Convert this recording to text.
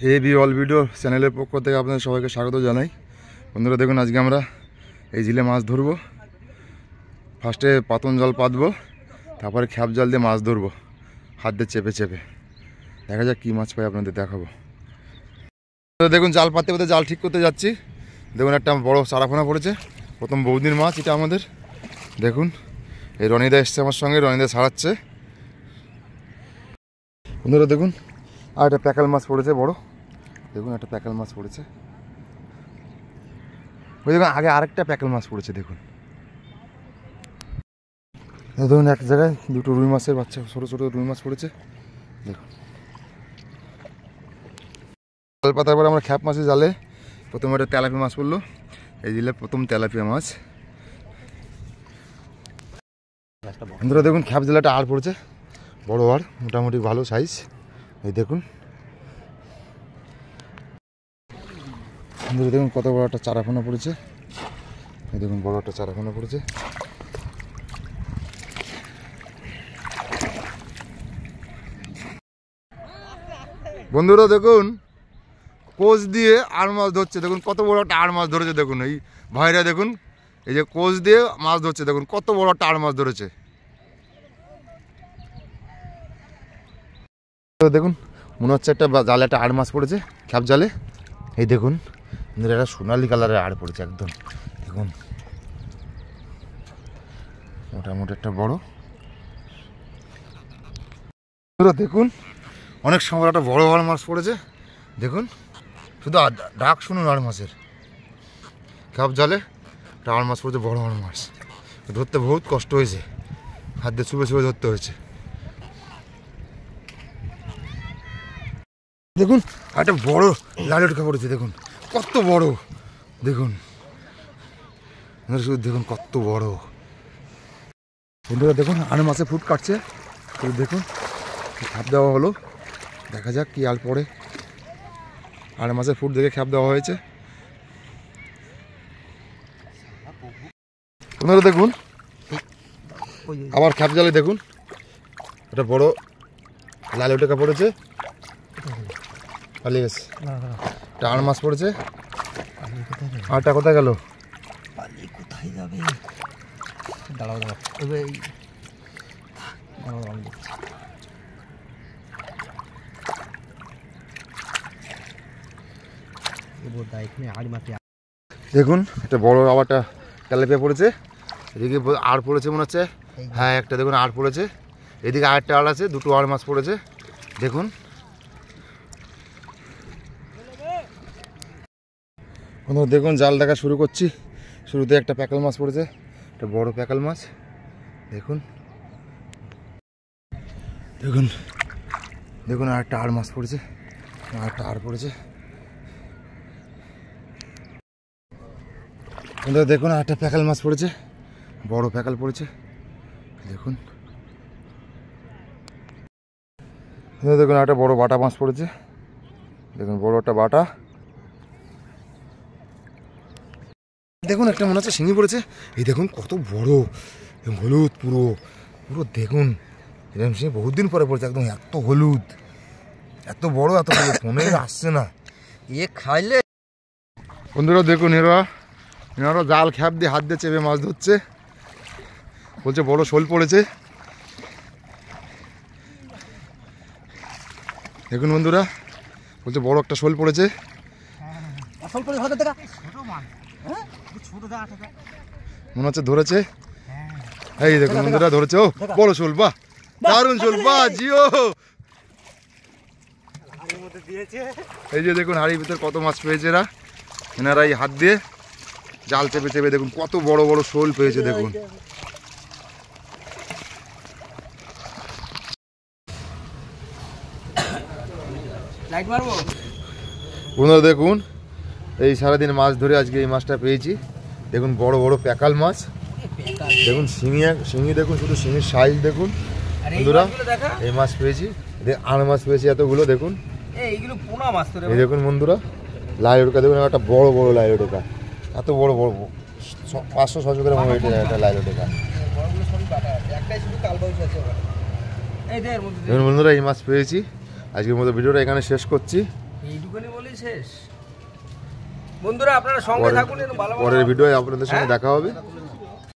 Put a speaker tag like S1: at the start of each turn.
S1: A B all video চ্যানেলের পক্ষ থেকে আপনাদের সবাইকে স্বাগত জানাই। বন্ধুরা দেখুন, আজকে আমরা এই ঝিলে মাছ ধরবো। ফার্স্টে পাতন জল পাতবো, তারপরে খ্যাপ জাল দিয়ে মাছ ধরবো, হাত দিয়ে চেপে চেপে। দেখা যাক কী মাছ পাই, আপনাদের দেখাবো। দেখুন, জাল পাততে পাততে জাল ঠিক করতে যাচ্ছি। দেখুন, একটা বড় চারাপোনা পড়েছে, প্রথম বৌদির মাছ এটা আমাদের। দেখুন, এই রনিদা এসছে আমার সঙ্গে, রনিদা ছাড়াচ্ছে। বন্ধুরা দেখুন, আর একটা প্যাকাল মাছ পড়েছে বড়। দেখুন, একটা প্যাকাল মাছ পড়েছে। ওই দেখুন, আগে আরেকটা প্যাকাল মাছ পড়েছে। দেখুন দেখুন, এক জায়গায় দুটো রুই মাছের বাচ্চা, ছোটো ছোটো রুই মাছ পড়েছে। দেখুন, জাল পাতার পরে আমরা খ্যাপ মাছের জালে প্রথমে একটা তেলাপিয়া মাছ পড়লো। এই জিলে প্রথম তেলাপিয়া মাছ। বন্ধুরা দেখুন, খ্যাপ জালাটা আর পড়েছে, বড় আর মোটামুটি ভালো সাইজ। এই দেখুন বন্ধুরা, দেখুন কত বড় একটা চারাপোনা পড়েছে। এই দেখুন, বড় একটা চারাপোনা পড়েছে। বন্ধুরা দেখুন, কোচ দিয়ে আর মাছ ধরছে। দেখুন কত বড় একটা আর মাছ ধরেছে। দেখুন এই ভাইরা, দেখুন এই যে কোচ দিয়ে মাছ ধরছে। দেখুন কত বড় একটা আর মাছ ধরেছে। দেখুন, মনে হচ্ছে একটা জালে একটা আর মাছ পড়েছে, খ্যাপ জালে। এই দেখুন, একটা সোনালি কালারের আর পড়েছে একদম। দেখুন মোটামুটি একটা বড়। দেখুন, অনেক সময় একটা বড় বড় মাছ পড়েছে। দেখুন, শুধু ডাক শুনুন আর মাছের। খ্যাপ জালে একটা আর মাছ পড়েছে, বড় বড় মাছ। ধরতে বহুত কষ্ট হয়েছে, হাত দিয়ে চুপে চুপে ধরতে হয়েছে। দেখুন, একটা বড় লাল টোকা পড়েছে। দেখুন কত বড়। দেখুন শুধু দেখুন কত বড়। বন্ধুরা দেখুন, আর মাছে ফুট কাটছে। দেখুন, খ্যাপ দেওয়া হলো, দেখা যাক কি আল পড়ে। আর মাছের ফুট দেখে খ্যাপ দেওয়া হয়েছে। বন্ধুরা দেখুন, আবার খ্যাপ জালে দেখুন একটা বড় লাল টোকা পড়েছে, পালিয়ে গেছে। একটা আর মাছ পড়েছে। আরটা কোথায় গেল?
S2: কোথায় যাবে? দাঁড়াও দাঁড়াও,
S1: দেখুন, একটা বড় আবারটা তেলাপিয়া পড়েছে। এদিকে আর পড়েছে মনে হচ্ছে। হ্যাঁ, একটা দেখুন আর পড়েছে। এদিকে আরেকটা আর আছে, দুটো আর মাছ পড়েছে। দেখুন দেখুন, জাল দেখা শুরু করছি। শুরুতে একটা প্যাকাল মাছ পড়েছে, একটা বড় প্যাকাল মাছ। দেখুন দেখুন দেখুন, আর একটা আর মাছ পড়েছে, আর একটা আর পড়েছে। দেখুন, আর একটা প্যাকাল মাছ পড়েছে, বড় প্যাকাল পড়েছে। দেখুন দেখুন, একটা বড় বাটা মাছ পড়েছে। দেখুন বড় একটা বাটা। দেখুন, একটা মনে হচ্ছে শিঙি পড়েছে। এই দেখুন কত বড়, হলুদ পুরো পুরো। দেখুন এরকম শিঙি বহুত দিন পরে পড়েছে, একদম এত হলুদ, এত বড়, এত বড়, ফোনে আসছে না এ খাইলে। বন্ধুরা দেখুন, এনারা জাল খ্যাপ দিয়ে হাত দিয়ে চেপে মাছ ধরছে। বলছে বড় শোল পড়েছে। দেখুন বন্ধুরা, বলছে বড় একটা শোল পড়েছে। মনে হচ্ছে ধরেছে। এই দেখুন বন্ধুরা, ধরেছে। ও বড় শোল, বাহ দারুণ শোল, বাহ জিও। এই যে দেখুন, হাড়ির ভিতর কত মাছ পেয়েছে এনারা এই হাত দিয়ে জাল চেপে চেপে। দেখুন কত বড় বড় শোল পেয়েছে। দেখুন বন্ধুরা দেখুন, এই সারাদিন মাছ ধরে আজকে এই মাছটা পেয়েছি। দেখুন বড় বড় প্যাকাল মাছ। দেখুন শিঙি দেখুন, শুধু শিঙির সাইজ দেখুন বন্ধুরা। এই মাছ পেয়েছি, আর মাছ পেয়েছি এতগুলো। দেখুন এই দেখুন বন্ধুরা, লাইল টোকা। দেখুন একটা বড় বড় লাইল টোকা, এত বড় বড় 500-600 গ্রাম একটা লাইল টোকা। দেখুন বন্ধুরা, এই মাছ পেয়েছি। আজকের মতো ভিডিওটা এখানে শেষ করছি।
S2: এইটুকুনি বলেই শেষ। বন্ধুরা আপনারা সঙ্গে
S1: পরের-
S2: থাকুন, ভালো
S1: পরের ভিডিওয় আপনাদের সঙ্গে দেখা হবে।